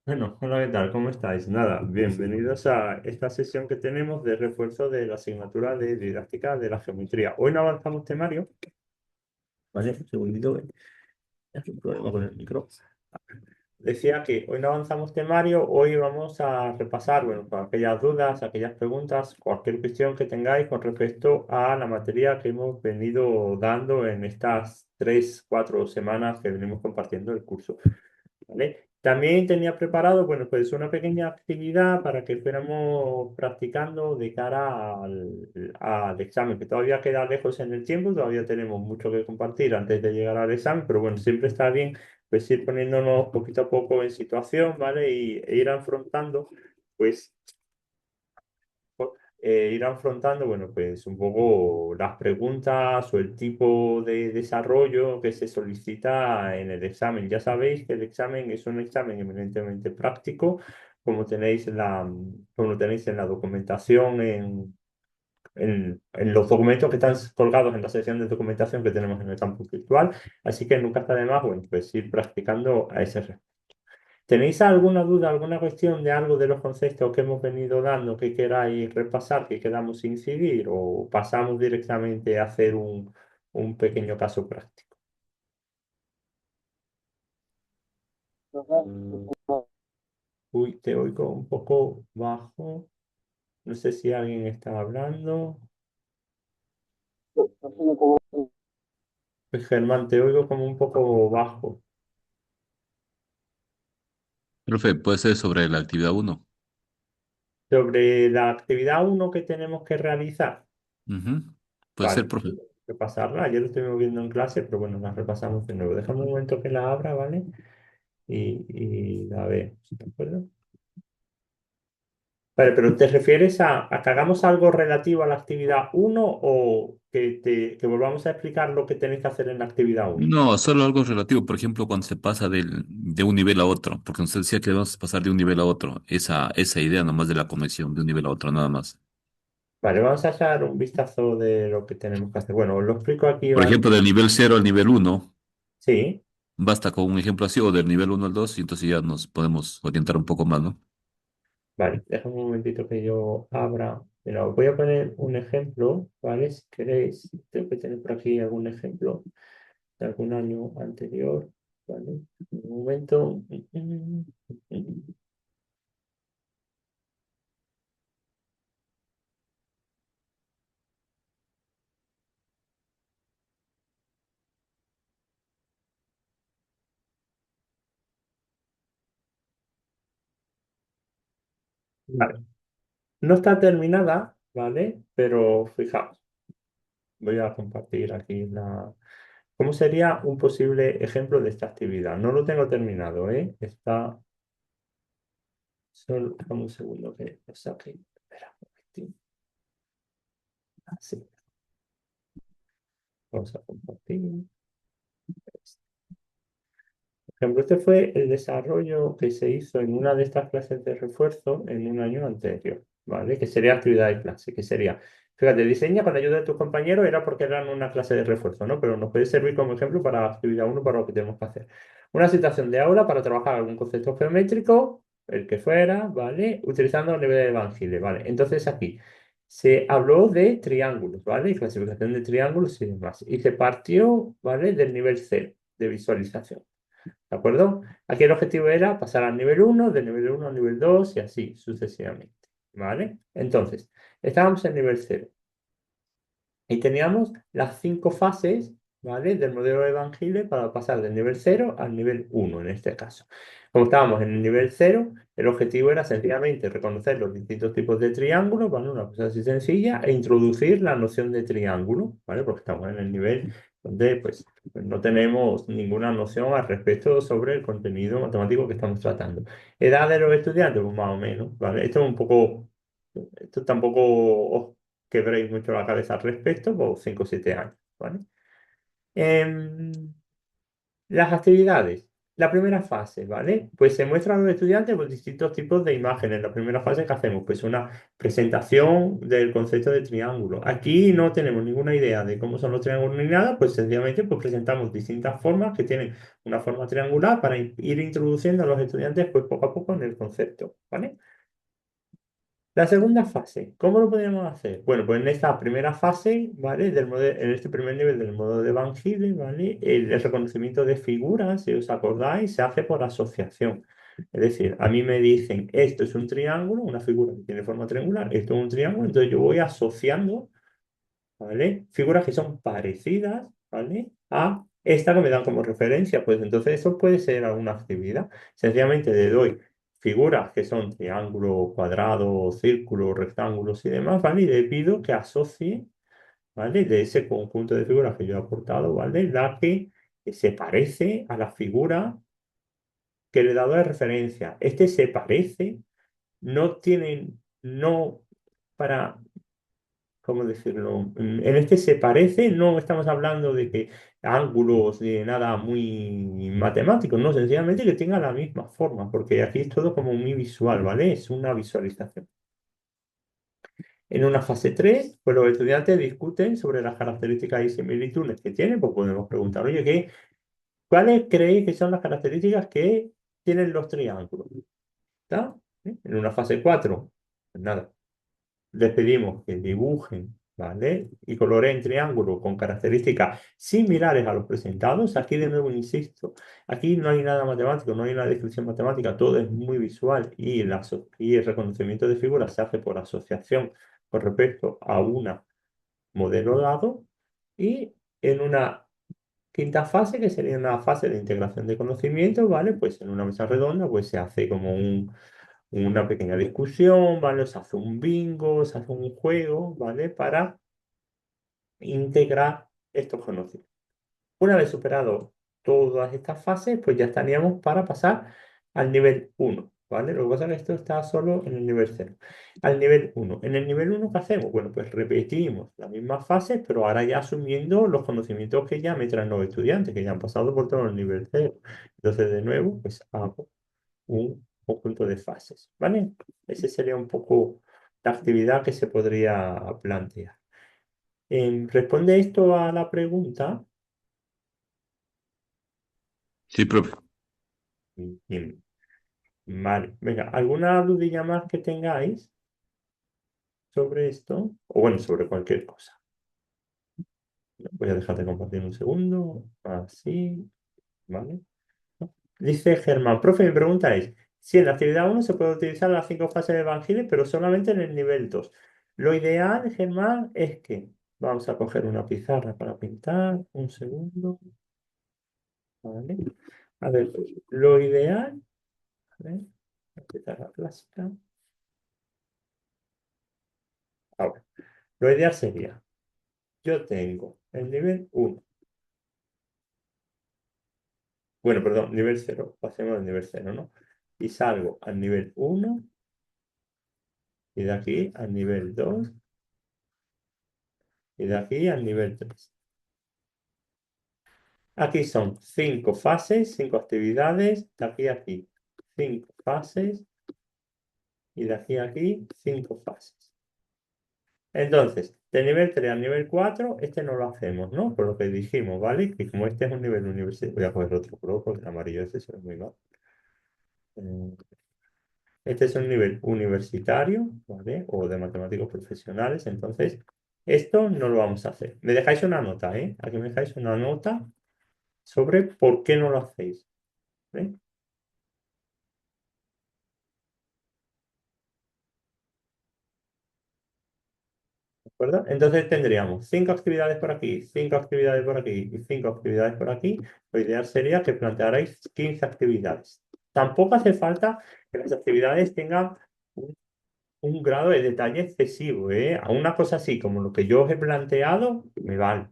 Bueno, hola, ¿qué tal? ¿Cómo estáis? Nada, bienvenidos a esta sesión que tenemos de refuerzo de la asignatura de didáctica de la geometría. Hoy no avanzamos temario, ¿vale? Un segundito, hay un problema con el micro. Decía que hoy no avanzamos temario, hoy vamos a repasar, bueno, con aquellas dudas, aquellas preguntas, cualquier cuestión que tengáis con respecto a la materia que hemos venido dando en estas 3, 4 semanas que venimos compartiendo el curso. ¿Vale? También tenía preparado, bueno, pues una pequeña actividad para que fuéramos practicando de cara al examen, que todavía queda lejos en el tiempo, todavía tenemos mucho que compartir antes de llegar al examen, pero bueno, siempre está bien pues ir poniéndonos poquito a poco en situación, ¿vale? E ir afrontando, pues ir afrontando, bueno, pues un poco las preguntas o el tipo de desarrollo que se solicita en el examen. Ya sabéis que el examen es un examen eminentemente práctico, como tenéis como lo tenéis en la documentación, en los documentos que están colgados en la sección de documentación que tenemos en el campus virtual. Así que nunca está de más, bueno, pues ir practicando a ese respecto. ¿Tenéis alguna duda, alguna cuestión de algo de los conceptos que hemos venido dando que queráis repasar, que queramos incidir o pasamos directamente a hacer un pequeño caso práctico? Mm, Uy, te oigo un poco bajo. No sé si alguien está hablando. Pues Germán, te oigo como un poco bajo. Profe, puede ser sobre la actividad uno. Sobre la actividad uno que tenemos que realizar. Ujú. Puede ser, Vale, profe. repasarla. Ayer lo estuvimos viendo en clase, pero bueno, la repasamos de nuevo. Déjame un momento que la abra, ¿vale? Y la veo, ¿de acuerdo? Vale, pero ¿te refieres a que hagamos algo relativo a la actividad uno o que volvamos a explicar lo que tenéis que hacer en la actividad uno? No, solo algo relativo, por ejemplo, cuando se pasa de un nivel a otro, porque usted decía que vamos a pasar de un nivel a otro, esa idea nomás de la conexión de un nivel a otro, nada más. Vale, vamos a echar un vistazo de lo que tenemos que hacer. Bueno, os lo explico aquí, Por ¿vale? ejemplo, del nivel cero al nivel uno, Sí, basta con un ejemplo así, o del nivel uno al 2 y entonces ya nos podemos orientar un poco más, ¿no? vale, déjame un momentito que yo abra. Mira, os voy a poner un ejemplo, ¿vale? Si queréis, tengo que tener por aquí algún ejemplo de algún año anterior, ¿vale? Un momento. Vale. No está terminada, ¿vale? Pero fijaos, voy a compartir aquí la... ¿Cómo sería un posible ejemplo de esta actividad? No lo tengo terminado, ¿eh? Está... Solo... Dame un segundo que lo saque. Espera un momentín. Así. Vamos a compartir. Por ejemplo, este fue el desarrollo que se hizo en una de estas clases de refuerzo en un año anterior, ¿vale? Que sería actividad de clase, que sería, fíjate, diseña con la ayuda de tus compañeros, era porque eran una clase de refuerzo, ¿no? Pero nos puede servir como ejemplo para actividad uno para lo que tenemos que hacer. Una situación de aula para trabajar algún concepto geométrico, el que fuera, ¿vale? Utilizando el nivel de Evangile, ¿vale? Entonces aquí se habló de triángulos, ¿vale? Y clasificación de triángulos y demás. Y se partió, ¿vale? Del nivel cero de visualización. ¿De acuerdo? Aquí el objetivo era pasar al nivel uno, del nivel uno al nivel 2 y así sucesivamente. ¿Vale? Entonces, estábamos en nivel cero y teníamos las 5 fases, ¿vale? Del modelo de Evangile para pasar del nivel cero al nivel uno en este caso. Como estábamos en el nivel cero, el objetivo era sencillamente reconocer los distintos tipos de triángulos, ¿vale? Una cosa así sencilla, e introducir la noción de triángulo, ¿vale? Porque estamos en el nivel donde pues no tenemos ninguna noción al respecto sobre el contenido matemático que estamos tratando. ¿Edad de los estudiantes? Pues más o menos, ¿vale? Esto es un poco, esto tampoco os quebréis mucho la cabeza al respecto, por 5 o 7 años, ¿vale? Em, las actividades. La primera fase, ¿vale? Pues se muestran a los estudiantes pues, distintos tipos de imágenes. La primera fase que hacemos, pues una presentación del concepto de triángulo. Aquí no tenemos ninguna idea de cómo son los triángulos ni nada, pues sencillamente pues, presentamos distintas formas que tienen una forma triangular para ir introduciendo a los estudiantes pues poco a poco en el concepto, ¿vale? La segunda fase, ¿cómo lo podemos hacer? Bueno, pues en esta primera fase, ¿vale? En este primer nivel del modo de Van Gogh, ¿vale? El reconocimiento de figuras, si os acordáis, se hace por asociación. Es decir, a mí me dicen, esto es un triángulo, una figura que tiene forma triangular, esto es un triángulo, entonces yo voy asociando, ¿vale? Figuras que son parecidas, ¿vale? A esta que me dan como referencia, pues entonces eso puede ser alguna actividad. Sencillamente le doy figuras que son triángulos, cuadrados, círculos, rectángulos y demás, ¿vale? Y le pido que asocie, ¿vale? De ese conjunto de figuras que yo he aportado, ¿vale? La que se parece a la figura que le he dado de referencia. Este se parece, no tienen, no para ¿cómo decirlo? En este se parece, no estamos hablando de que ángulos ni de nada muy matemático, no, sencillamente que tenga la misma forma, porque aquí es todo como muy visual, ¿vale? Es una visualización. En una fase 3 pues los estudiantes discuten sobre las características y similitudes que tienen, pues podemos preguntar, oye, ¿cuáles creéis que son las características que tienen los triángulos? ¿Está? ¿Eh? En una fase 4 pues nada, les pedimos que dibujen, ¿vale? Y coloreen triángulos con características similares a los presentados. Aquí de nuevo insisto, aquí no hay nada matemático, no hay una descripción matemática, todo es muy visual y el reconocimiento de figuras se hace por asociación con respecto a una modelo dado y en una quinta fase, que sería una fase de integración de conocimiento, ¿vale? Pues en una mesa redonda pues se hace como una pequeña discusión, ¿vale? Se hace un bingo, se hace un juego, ¿vale? Para integrar estos conocimientos. Una vez superado todas estas fases, pues ya estaríamos para pasar al nivel uno, ¿vale? Lo que pasa es que esto está solo en el nivel cero. Al nivel uno. En el nivel uno, ¿qué hacemos? Bueno, pues repetimos las mismas fases, pero ahora ya asumiendo los conocimientos que ya me traen los estudiantes, que ya han pasado por todo el nivel cero. Entonces, de nuevo, pues hago un conjunto de fases, ¿vale? Ese sería un poco la actividad que se podría plantear. ¿Responde esto a la pregunta? Sí, profe. Bien, vale. Venga, ¿alguna dudilla más que tengáis sobre esto? O bueno, sobre cualquier cosa. Voy a dejar de compartir un segundo. Así, ¿vale? Dice Germán, profe, mi pregunta es, si en la actividad uno se puede utilizar las 5 fases del Evangelio, pero solamente en el nivel 2. Lo ideal, Germán, es que vamos a coger una pizarra para pintar. Un segundo, ¿vale? A ver, lo ideal, ¿vale? La pizarra plástica. Ahora, lo ideal sería, yo tengo el nivel uno. Bueno, perdón, nivel cero. Pasemos al nivel cero, ¿no? Y salgo al nivel uno y de aquí al nivel 2 y de aquí al nivel 3. Aquí son 5 fases, 5 actividades, de aquí a aquí 5 fases y de aquí a aquí 5 fases. Entonces, de nivel 3 al nivel 4, este no lo hacemos, ¿no? Por lo que dijimos, ¿vale? Que como este es un nivel universitario, voy a coger otro color porque el amarillo ese se ve muy mal. Eh, Este es un nivel universitario, ¿vale? O de matemáticos profesionales, entonces esto no lo vamos a hacer. Me dejáis una nota, ¿eh? Aquí me dejáis una nota sobre por qué no lo hacéis, ¿vale? ¿De acuerdo? Entonces tendríamos 5 actividades por aquí, 5 actividades por aquí y 5 actividades por aquí. Lo ideal sería que plantearais 15 actividades. Tampoco hace falta que las actividades tengan un, un grado de detalle excesivo, ¿eh? A una cosa así como lo que yo os he planteado, me vale.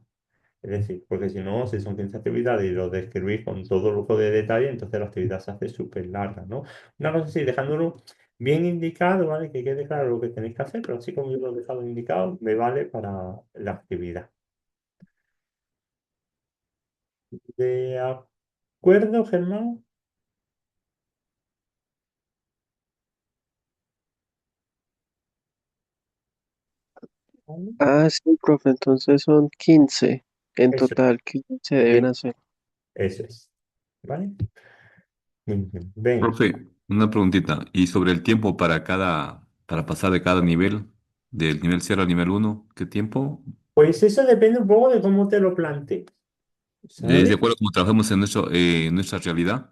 Es decir, porque si no, si son 15 actividades y lo describís con todo lujo de detalle, entonces la actividad se hace súper larga, ¿no? Una cosa así, dejándolo bien indicado, ¿vale? Que quede claro lo que tenéis que hacer, pero así como yo lo he dejado indicado, me vale para la actividad. ¿De acuerdo, Germán? Ah, sí, profe, entonces son 15 en Eso, total, 15 deben hacer. eso es. ¿Vale? Ujú. Venga. Profe, una preguntita. ¿Y sobre el tiempo para pasar de cada nivel, del nivel 0 al nivel 1, qué tiempo? Pues eso depende un poco de cómo te lo plantees, ¿Es de ¿sabes? acuerdo a cómo trabajamos en nuestra realidad?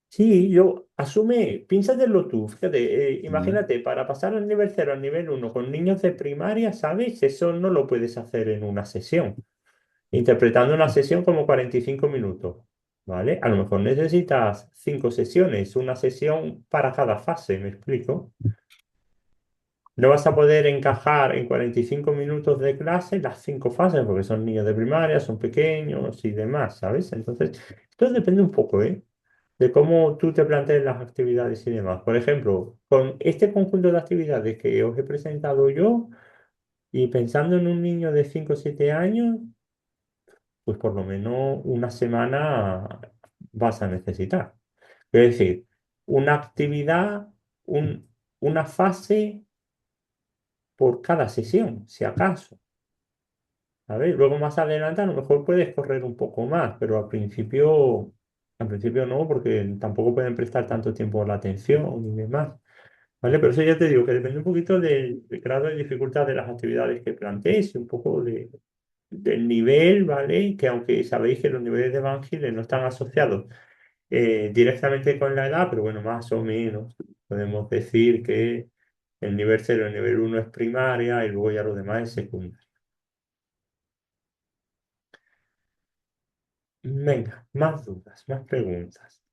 Sí, yo asume, piénsatelo tú, fíjate, ¿Ya? imagínate, para pasar al nivel cero al nivel uno con niños de primaria, ¿sabes? Eso no lo puedes hacer en una sesión, interpretando una sesión como 45 minutos, ¿vale? A lo mejor necesitas 5 sesiones, una sesión para cada fase, ¿me explico? No vas a poder encajar en 45 minutos de clase las 5 fases porque son niños de primaria, son pequeños y demás, ¿sabes? Entonces, esto depende un poco, ¿eh? De cómo tú te plantees las actividades y demás. Por ejemplo, con este conjunto de actividades que os he presentado yo y pensando en un niño de 5 o 7 años, pues por lo menos una semana vas a necesitar. Es decir, una actividad, una fase por cada sesión, si acaso. A ver, luego más adelante a lo mejor puedes correr un poco más, pero al principio no, porque tampoco pueden prestar tanto tiempo la atención y demás. ¿Vale? Pero eso ya te digo que depende un poquito del grado de dificultad de las actividades que plantees y un poco del nivel, ¿vale? Que aunque sabéis que los niveles de Van Gogh no están asociados directamente con la edad, pero bueno, más o menos podemos decir que el nivel cero, el nivel uno es primaria y luego ya lo demás es secundaria. Venga, más dudas, más preguntas.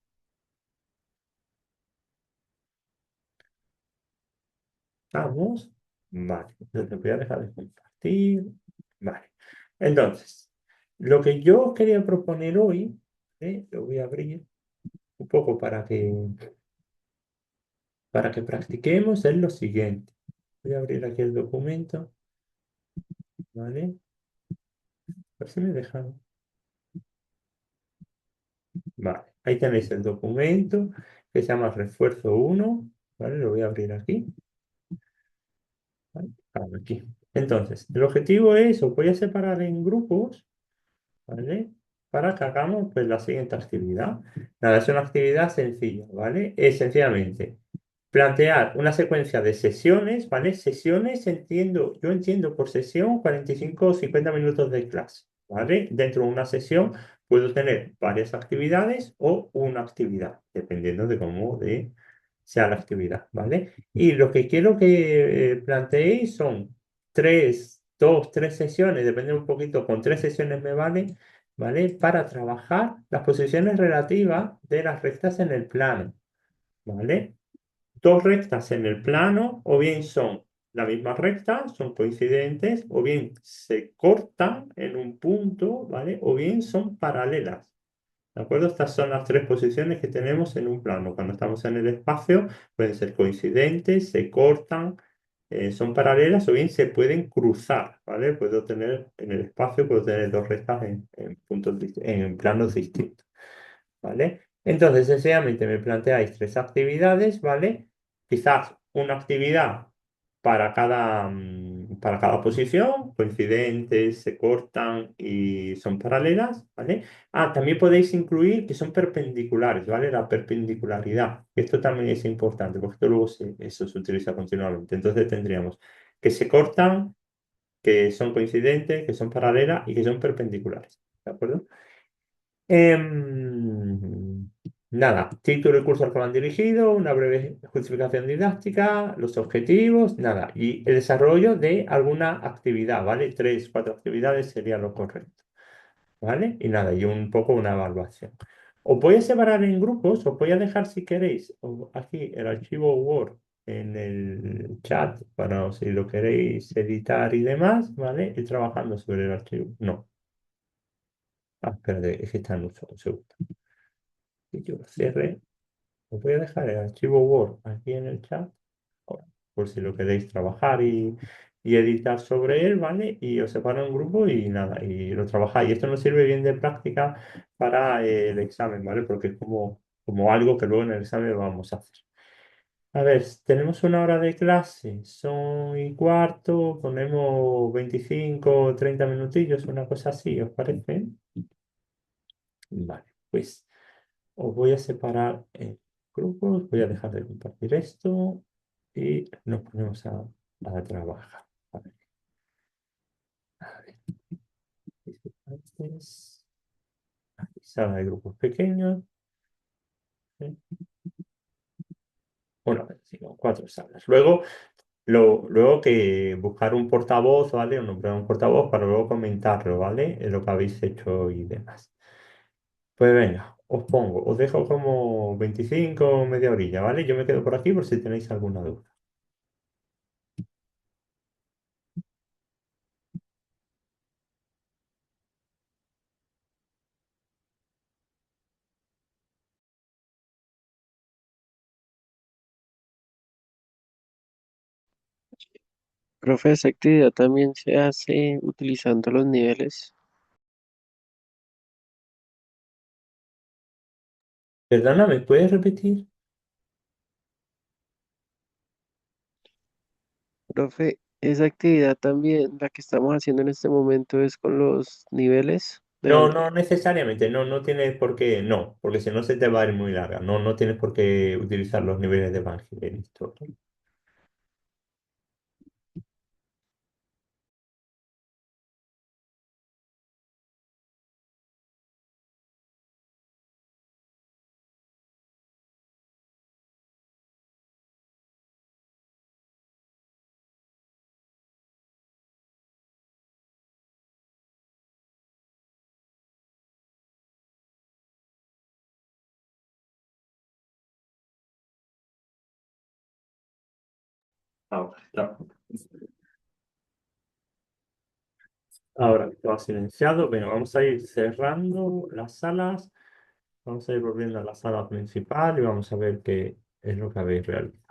¿Vamos? Vale, entonces voy a dejar de compartir. Vale. Entonces, lo que yo quería proponer hoy, lo voy a abrir un poco para que practiquemos, es lo siguiente. Voy a abrir aquí el documento, ¿vale? A ver si me dejan. Vale, ahí tenéis el documento que se llama Refuerzo uno, ¿vale? Lo voy a abrir aquí. ¿Vale? Aquí. Entonces, el objetivo es, os voy a separar en grupos, ¿vale? Para que hagamos pues, la siguiente actividad. Nada, es una actividad sencilla, ¿vale? Es sencillamente plantear una secuencia de sesiones, ¿vale? Sesiones yo entiendo por sesión 45 o 50 minutos de clase, ¿vale? Dentro de una sesión puedo tener varias actividades o una actividad, dependiendo de sea la actividad, ¿vale? Y lo que quiero que planteéis son 3 sesiones, depende un poquito, con 3 sesiones me vale, ¿vale? Para trabajar las posiciones relativas de las rectas en el plano, ¿vale? 2 rectas en el plano, o bien son la misma recta, son coincidentes, o bien se cortan en un punto, ¿vale? O bien son paralelas. ¿De acuerdo? Estas son las 3 posiciones que tenemos en un plano. Cuando estamos en el espacio, pueden ser coincidentes, se cortan, son paralelas o bien se pueden cruzar, ¿vale? Puedo tener en el espacio, puedo tener 2 rectas en planos distintos. ¿Vale? Entonces, sencillamente me planteáis 3 actividades, ¿vale? Quizás una actividad para cada posición, coincidentes, se cortan y son paralelas, ¿vale? Ah, también podéis incluir que son perpendiculares, ¿vale? La perpendicularidad. Esto también es importante porque esto luego eso se utiliza continuamente. Entonces tendríamos que se cortan, que son coincidentes, que son paralelas y que son perpendiculares, ¿de acuerdo? Nada, título y curso al que van dirigido, una breve justificación didáctica, los objetivos, nada, y el desarrollo de alguna actividad, ¿vale? 3, 4 actividades sería lo correcto, ¿vale? Y nada, y un poco una evaluación. Os voy a separar en grupos, os voy a dejar si queréis aquí el archivo Word en el chat para si lo queréis editar y demás, ¿vale? Ir trabajando sobre el archivo. No, espérate, es que está en uso, un segundo. Y yo lo cierre. Os voy a dejar el archivo Word aquí en el chat, ahora, por si lo queréis trabajar y editar sobre él, ¿vale? Y os separo en grupo y nada, y lo trabajáis. Y esto nos sirve bien de práctica para el examen, ¿vale? Porque es como algo que luego en el examen vamos a hacer. A ver, tenemos una hora de clase, son y cuarto, ponemos 25 o 30 minutillos, una cosa así, ¿os parece? Vale, pues os voy a separar en grupos, voy a dejar de compartir esto y nos ponemos a trabajar. A ver, a ver, participantes, sala de grupos pequeños, ¿eh? Una vez, digo, cuatro salas. Luego que buscar un portavoz, ¿vale? O nombrar un portavoz para luego comentarlo, ¿vale? Lo que habéis hecho y demás. Pues venga, os dejo como 25 media horilla, ¿vale? Yo me quedo por aquí por si tenéis alguna duda. Profe, esa actividad también se hace utilizando los niveles. Perdóname, ¿puedes repetir? Profe, esa actividad también, la que estamos haciendo en este momento es con los niveles de No, Bank. no necesariamente, no tienes por qué, no, porque si no se te va a ir muy larga, no tienes por qué utilizar los niveles de Evangelist. Ahora, ahora que todo silenciado, bueno, vamos a ir cerrando las salas, vamos a ir volviendo a la sala principal y vamos a ver qué es lo que habéis realizado.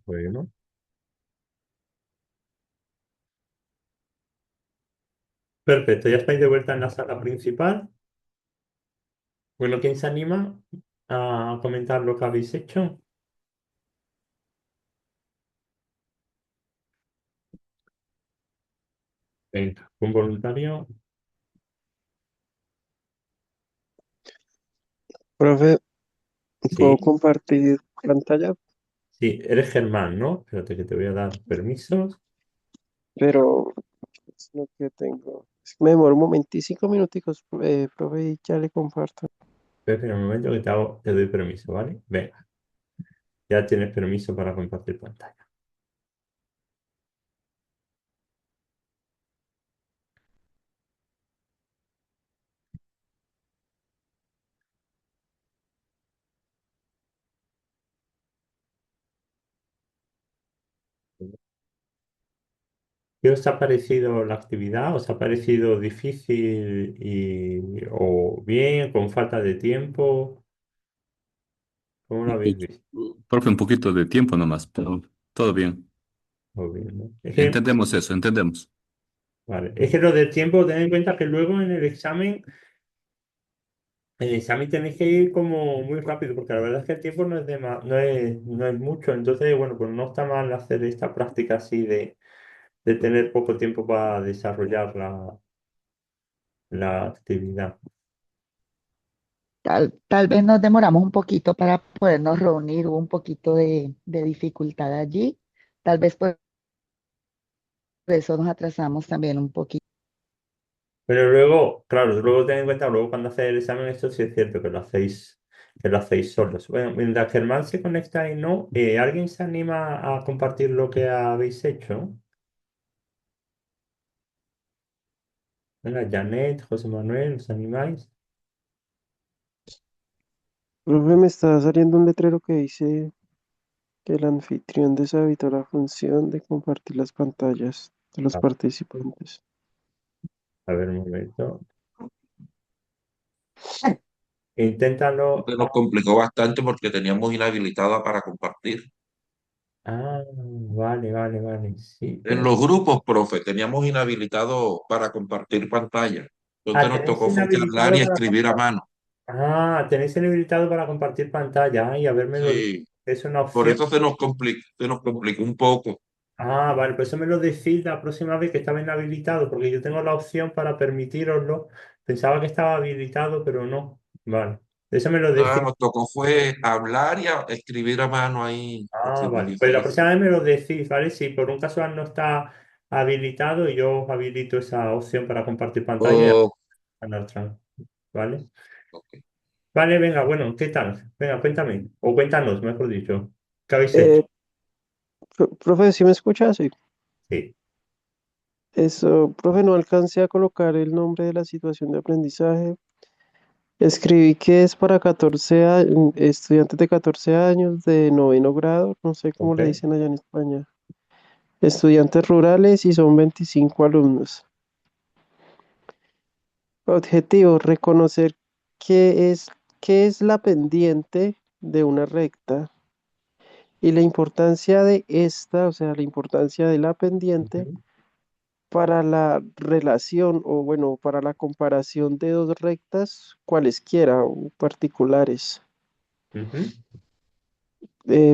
Bueno, perfecto, ya estáis de vuelta en la sala principal. Bueno, ¿quién se anima a comentar lo que habéis hecho? Venga, un voluntario. Profe, ¿puedo Sí, compartir pantalla? sí, eres Germán, ¿no? Espérate que te voy a dar permisos. Pero es lo que tengo. Es que me demoro un momento, 5 minuticos, profe, y ya le comparto. Espera un momento que te doy permiso, ¿vale? Venga, ya tienes permiso para compartir pantalla. ¿Qué os ha parecido la actividad? ¿Os ha parecido difícil o bien, con falta de tiempo? ¿Cómo lo Un habéis poquito, visto? profe, un poquito de tiempo nomás, pero todo bien. O bien, ¿no? Entendemos eso, entendemos. Vale, es que lo del tiempo, ten en cuenta que luego en el examen tenéis que ir como muy rápido, porque la verdad es que el tiempo no es, no es mucho, entonces, bueno, pues no está mal hacer esta práctica así de tener poco tiempo para desarrollar la actividad. Tal vez nos demoramos un poquito para podernos reunir, hubo un poquito de dificultad allí. Tal vez por eso nos atrasamos también un poquito. Pero luego, claro, luego ten en cuenta, luego cuando hacéis el examen, esto sí es cierto que que lo hacéis solos. Bueno, mientras Germán se conecta y no, ¿alguien se anima a compartir lo que habéis hecho? Venga, Janet, José Manuel, ¿os animáis? Profe, me está saliendo un letrero que dice que el anfitrión deshabilitó la función de compartir las pantallas de los A participantes. a ver, un momento. Inténtalo. Se nos complicó bastante porque teníamos inhabilitada para compartir. Ah, vale, vale, vale. Sí, En pero. los grupos, profe, teníamos inhabilitado para compartir pantalla. Ah, Entonces nos tenéis tocó fue que hablar inhabilitado y para escribir a compartir. mano. Ah, tenéis inhabilitado para compartir pantalla. Ay, habérmelo dicho. Sí, Es una por opción. eso se nos complicó un poco. Ah, vale, pues eso me lo decís la próxima vez que estaba inhabilitado, porque yo tengo la opción para permitiroslo. Pensaba que estaba habilitado, pero no. Vale. Eso me lo Nada, decís. nos tocó fue hablar y escribir a mano ahí, Ah, porque muy vale. Pues la próxima difícil. vez me lo decís, ¿vale? Si por un casual no está habilitado, yo os habilito esa opción para compartir pantalla y Oh, ganar Trump, ¿vale? ok. Vale, venga, bueno, ¿qué tal? Venga, cuéntame, o cuéntanos, mejor dicho, ¿qué habéis hecho? Eh, Profe, ¿sí me escucha? Sí. Sí. Eso, profe, no alcancé a colocar el nombre de la situación de aprendizaje. Escribí que es para estudiantes de 14 años de noveno grado, no sé cómo Ok. le dicen allá en España. Estudiantes rurales y son 25 alumnos. Objetivo, reconocer qué es, qué es la pendiente de una recta y la importancia de esta, o sea, la importancia de la pendiente Ujú, para la relación o bueno, para la comparación de dos rectas cualesquiera o particulares. ujú.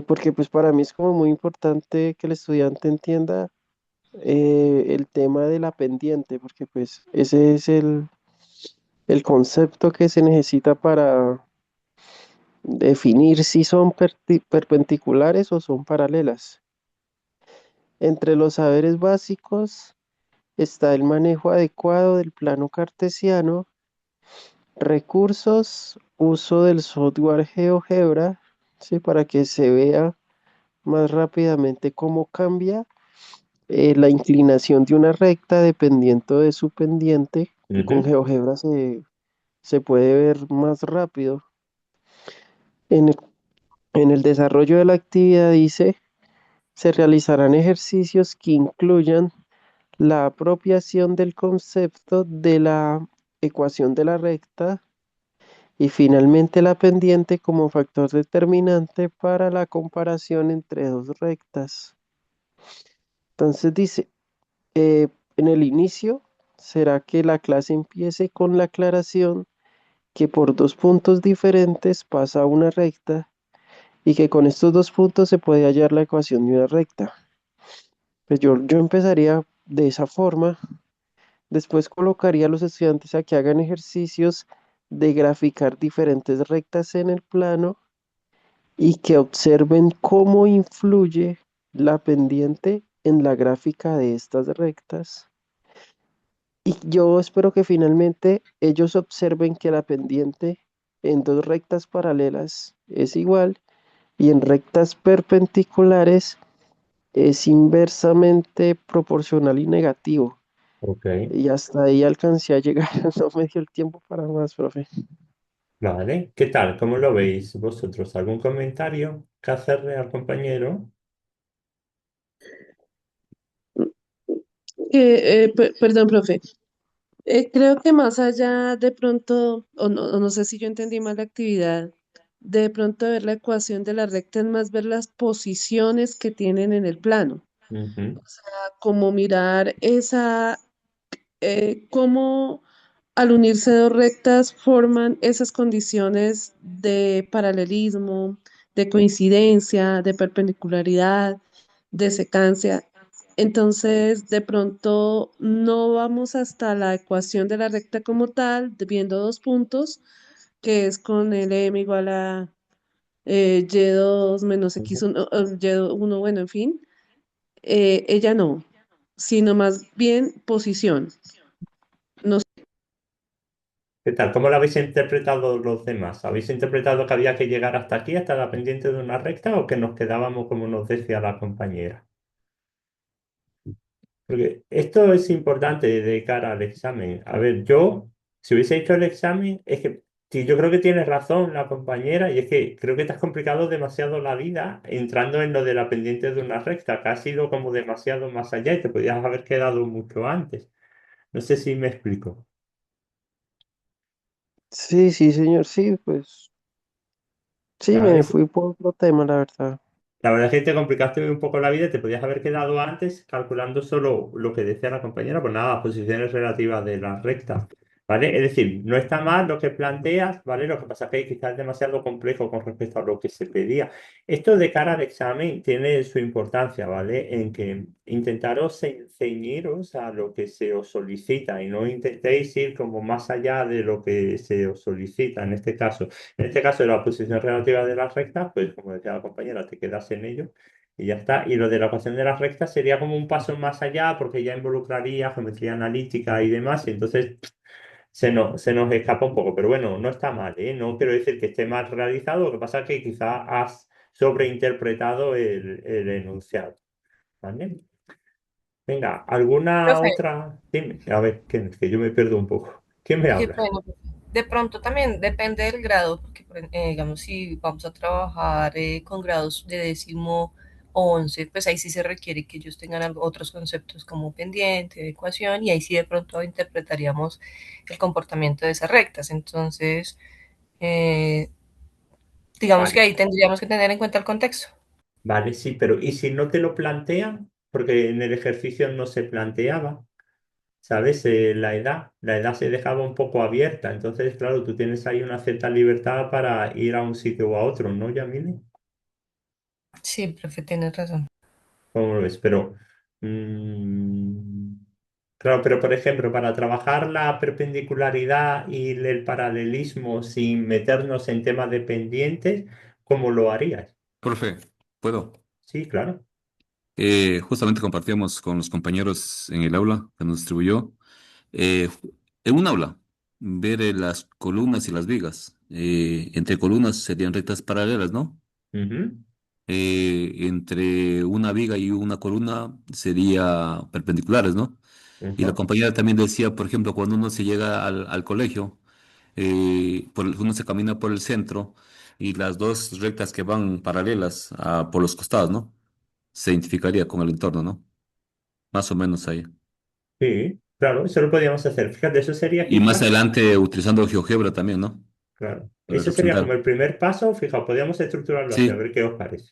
Porque pues para mí es como muy importante que el estudiante entienda el tema de la pendiente, porque pues ese es el concepto que se necesita para definir si son perpendiculares o son paralelas. Entre los saberes básicos está el manejo adecuado del plano cartesiano, recursos, uso del software GeoGebra, ¿sí? Para que se vea más rápidamente cómo cambia la inclinación de una recta dependiendo de su pendiente. Con Ujú. GeoGebra se puede ver más rápido. En el, en el desarrollo de la actividad dice, se realizarán ejercicios que incluyan la apropiación del concepto de la ecuación de la recta y finalmente la pendiente como factor determinante para la comparación entre dos rectas. Entonces dice, en el inicio, será que la clase empiece con la aclaración que por dos puntos diferentes pasa una recta y que con estos dos puntos se puede hallar la ecuación de una recta. Pues yo empezaría de esa forma. Después colocaría a los estudiantes a que hagan ejercicios de graficar diferentes rectas en el plano y que observen cómo influye la pendiente en la gráfica de estas rectas. Y yo espero que finalmente ellos observen que la pendiente en dos rectas paralelas es igual y en rectas perpendiculares es inversamente proporcional y negativo. Ok, Y hasta ahí alcancé a llegar, no me dio el tiempo para más, profe. vale. ¿Qué tal? ¿Cómo lo veis vosotros? ¿Algún comentario que hacerle al compañero? Perdón, profe. Creo que más allá de pronto, o no sé si yo entendí mal la actividad, de pronto ver la ecuación de la recta es más ver las posiciones que tienen en el plano, Ujú, como mirar cómo al unirse dos rectas forman esas condiciones de paralelismo, de coincidencia, de perpendicularidad, de secancia. Entonces, de pronto no vamos hasta la ecuación de la recta como tal, viendo dos puntos, que es con el m igual a y2 menos ujú. x1, y1, bueno, en fin. Ella no, sino más bien posición. No ¿Qué tal? ¿Cómo lo habéis interpretado los demás? ¿Habéis interpretado que había que llegar hasta aquí, hasta la pendiente de una recta, o que nos quedábamos como nos decía la compañera? Porque esto es importante de cara al examen. A ver, yo, si hubiese hecho el examen, es que sí, yo creo que tienes razón la compañera, y es que creo que te has complicado demasiado la vida entrando en lo de la pendiente de una recta, que ha sido como demasiado más allá y te podías haber quedado mucho antes. No sé si me explico. Sí, sí, señor, sí, pues sí, me ¿Sabes? fui por otro tema, la verdad. La verdad es que te complicaste un poco la vida y te podías haber quedado antes calculando solo lo que decía la compañera, pues nada, posiciones relativas de la recta, ¿vale? Es decir, no está mal lo que planteas, ¿vale? Lo que pasa es que quizás es demasiado complejo con respecto a lo que se pedía. Esto de cara al examen tiene su importancia, ¿vale? En que intentaros ceñiros a lo que se os solicita y no intentéis ir como más allá de lo que se os solicita en este caso. En este caso, de la posición relativa de las rectas, pues como decía la compañera, te quedas en ello y ya está. Y lo de la ecuación de las rectas sería como un paso más allá porque ya involucraría geometría analítica y demás, y entonces se nos escapa un poco. Pero bueno, no está mal, ¿eh? No quiero decir que esté mal realizado, lo que pasa es que quizá has sobreinterpretado el enunciado, ¿vale? Venga, ¿alguna Profe, otra? Dime. A ver, que yo me pierdo un poco. ¿Quién me qué habla? bueno. De pronto también depende del grado, porque digamos, si vamos a trabajar con grados de 10º o 11, pues ahí sí se requiere que ellos tengan otros conceptos como pendiente, ecuación, y ahí sí de pronto interpretaríamos el comportamiento de esas rectas. Entonces, eh, digamos que Vale. ahí tendríamos que tener en cuenta el contexto. Vale, sí, pero ¿y si no te lo plantean? Porque en el ejercicio no se planteaba, ¿sabes? La edad se dejaba un poco abierta, entonces, claro, tú tienes ahí una cierta libertad para ir a un sitio o a otro, ¿no, Yamile? Sí, profe, tienes razón. ¿Cómo lo ves? Pero, mm, claro, pero por ejemplo, para trabajar la perpendicularidad y el paralelismo sin meternos en temas dependientes, ¿cómo lo harías? Profe, ¿puedo? Sí, claro. Justamente compartíamos con los compañeros en el aula que nos distribuyó, eh, en un aula, ver las columnas y las vigas. Entre columnas serían rectas paralelas, ¿no? Ujú, Entre una viga y una columna sería perpendiculares, ¿no? Y la ujú. compañera también decía, por ejemplo, cuando uno se llega al colegio, uno se camina por el centro y las dos rectas que van paralelas por los costados, ¿no? Se identificaría con el entorno, ¿no? Más o menos ahí. Sí, claro, eso lo podríamos hacer. Fíjate, eso sería Y más quizá, adelante utilizando GeoGebra también, ¿no? claro, Para eso sería como representar. el primer paso. Fijaos, podríamos estructurarlo así, a Sí, ver qué os parece.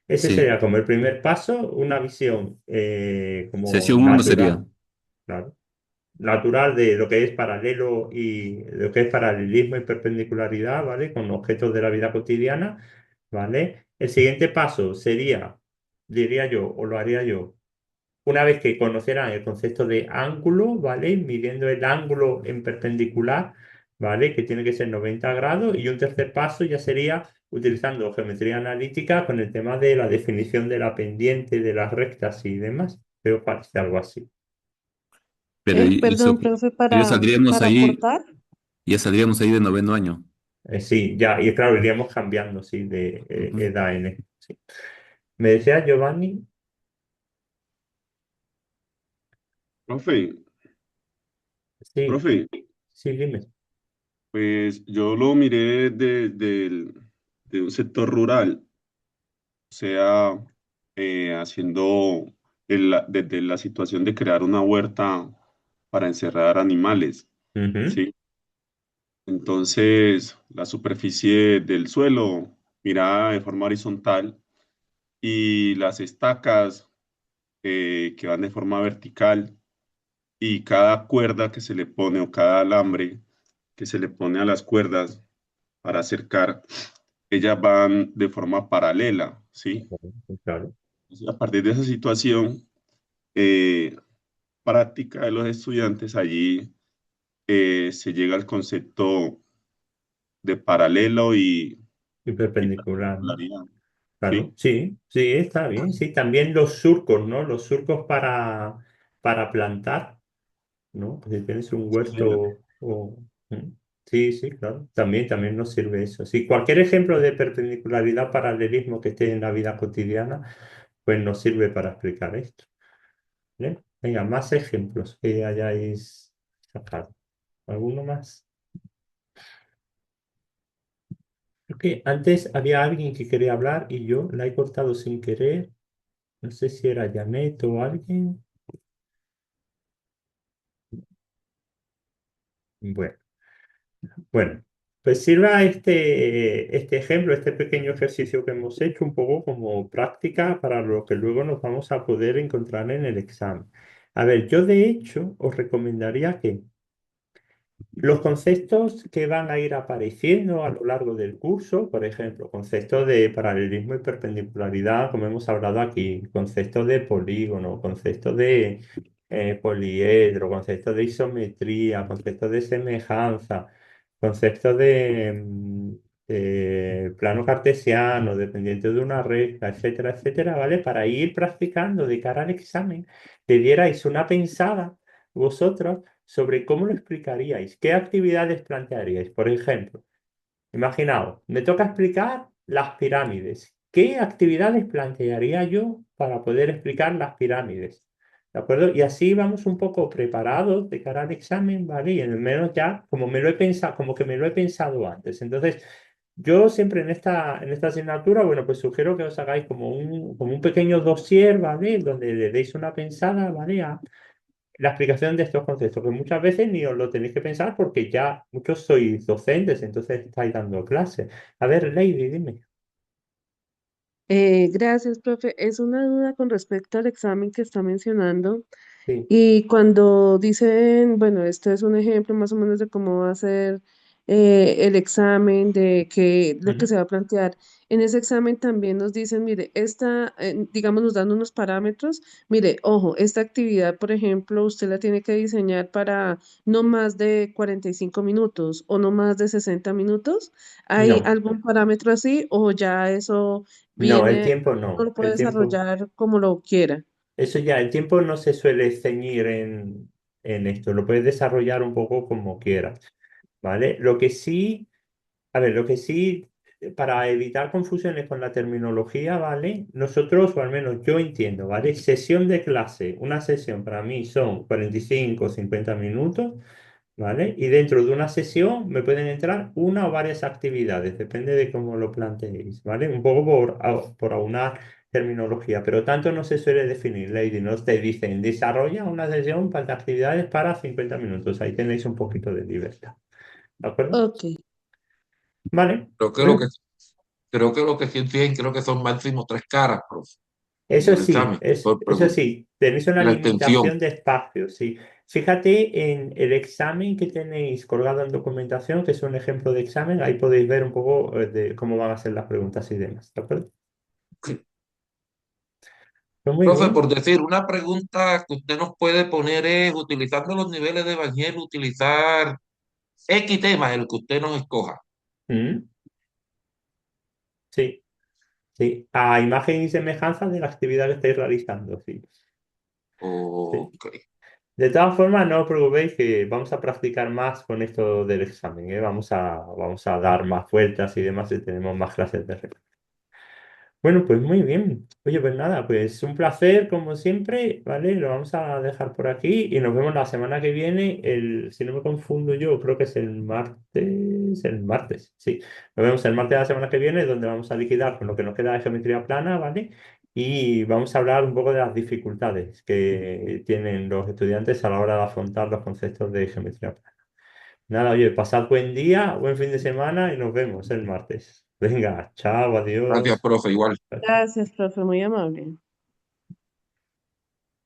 Ese sí. sería como el primer paso, una visión como Sesión uno sería. natural, claro, natural de lo que es paralelo y lo que es paralelismo y perpendicularidad, ¿vale? Con objetos de la vida cotidiana, ¿vale? El siguiente paso sería, diría yo, o lo haría yo. Una vez que conocieran el concepto de ángulo, ¿vale? Midiendo el ángulo en perpendicular, ¿vale? Que tiene que ser 90 grados. Y un tercer paso ya sería utilizando geometría analítica con el tema de la definición de la pendiente, de las rectas y demás. Pero parece algo así. Pero Perdón, profe, ya saldríamos para ahí, aportar. ya saldríamos ahí de noveno año. Sí, ya, y claro, iríamos cambiando, sí, de Ujú. edad en esto, sí. Me decía Giovanni, Profe, sí, profe, sí, dime. pues yo lo miré de un sector rural, o sea, haciendo desde la situación de crear una huerta para encerrar animales, Ujú, ¿sí? Entonces, la superficie del suelo mirada de forma horizontal y las estacas que van de forma vertical y cada cuerda que se le pone o cada alambre que se le pone a las cuerdas para acercar, ellas van de forma paralela, ¿sí? claro. Y a partir de esa situación eh, práctica de los estudiantes, allí se llega al concepto de paralelo Y y perpendicular, ¿no? perpendicularidad, Claro, ¿sí? sí, sí, está bien, sí. También los surcos, ¿no? Los surcos para plantar, ¿no? Si tienes un Sí, señor. huerto o... ¿Mm? Sí, sí, claro. También nos sirve eso. Sí, cualquier ejemplo de perpendicularidad, paralelismo que esté en la vida cotidiana, pues nos sirve para explicar esto. ¿Vale? Venga, más ejemplos que hayáis sacado. ¿Alguno más? Creo que antes había alguien que quería hablar y yo la he cortado sin querer. No sé si era Janet o alguien. Bueno, bueno, pues sirva este ejemplo, este pequeño ejercicio que hemos hecho un poco como práctica para lo que luego nos vamos a poder encontrar en el examen. A ver, yo de hecho os recomendaría que los conceptos que van a ir apareciendo a lo largo del curso, por ejemplo, conceptos de paralelismo y perpendicularidad, como hemos hablado aquí, conceptos de polígono, conceptos de poliedro, conceptos de isometría, conceptos de semejanza, conceptos de plano cartesiano, dependiente de una recta, etcétera, etcétera, ¿vale? Para ir practicando de cara al examen, te dierais una pensada vosotros sobre cómo lo explicaríais, qué actividades plantearíais. Por ejemplo, imaginaos, me toca explicar las pirámides. ¿Qué actividades plantearía yo para poder explicar las pirámides? ¿De acuerdo? Y así vamos un poco preparados de cara al examen, ¿vale? Y en el menos ya, como me lo he pensado, como que me lo he pensado antes. Entonces, yo siempre en esta asignatura, bueno, pues sugiero que os hagáis como un pequeño dossier, ¿vale? Donde le deis una pensada, ¿vale? A la explicación de estos conceptos, que muchas veces ni os lo tenéis que pensar porque ya muchos sois docentes, entonces estáis dando clases. A ver, Lady, dime. Gracias, profe. Es una duda con respecto al examen que está mencionando. Sí. Y cuando dicen, bueno, este es un ejemplo más o menos de cómo va a ser el examen, de que lo que Ujú. se va a plantear. En ese examen también nos dicen, mire, digamos, nos dan unos parámetros. Mire, ojo, esta actividad, por ejemplo, usted la tiene que diseñar para no más de 45 minutos o no más de 60 minutos. ¿Hay No, algún parámetro así o ya eso no, el viene, tiempo uno no. lo puede El tiempo, desarrollar como lo quiera? eso ya, el tiempo no se suele ceñir en esto, lo puedes desarrollar un poco como quieras, ¿vale? Lo que sí, para evitar confusiones con la terminología, ¿vale? Nosotros, o al menos yo entiendo, ¿vale? Sesión de clase, una sesión para mí son 45 o 50 minutos, ¿vale? Y dentro de una sesión me pueden entrar una o varias actividades, depende de cómo lo planteéis, ¿vale? Un poco por aunar terminología, pero tanto no se suele definir, Lady, no te dicen desarrolla una sesión para actividades para 50 minutos, ahí tenéis un poquito de libertad, ¿de acuerdo? Ok. Vale, Creo que lo que, bueno. creo que lo que sí tienen, creo que son máximo 3 caras, profe, en Eso el sí, examen, por eso pregunta. sí, tenéis una Y la extensión. limitación de espacio, sí. Fíjate en el examen que tenéis colgado en documentación, que es un ejemplo de examen, ahí podéis ver un poco de cómo van a ser las preguntas y demás, ¿de acuerdo? Pues muy Profe, bien. por decir, una pregunta que usted nos puede poner es, utilizando los niveles de Bagnier, utilizar X tema, el que usted nos escoja. Mm, sí, sí. A imagen y semejanza de la actividad que estáis realizando, sí. Sí. Ok. De todas formas, no os preocupéis que vamos a practicar más con esto del examen, ¿eh? Vamos a dar más vueltas y demás y tenemos más clases de repetición. Bueno, pues muy bien. Oye, pues nada, pues un placer como siempre, ¿vale? Lo vamos a dejar por aquí y nos vemos la semana que viene, si no me confundo yo, creo que es el martes, sí. Nos vemos el martes de la semana que viene, donde vamos a liquidar con lo que nos queda de geometría plana, ¿vale? Y vamos a hablar un poco de las dificultades que tienen los estudiantes a la hora de afrontar los conceptos de geometría plana. Nada, oye, pasad buen día, buen fin de semana y nos vemos el martes. Venga, chao, Gracias, adiós. profe, igual. Gracias, profe, muy amable.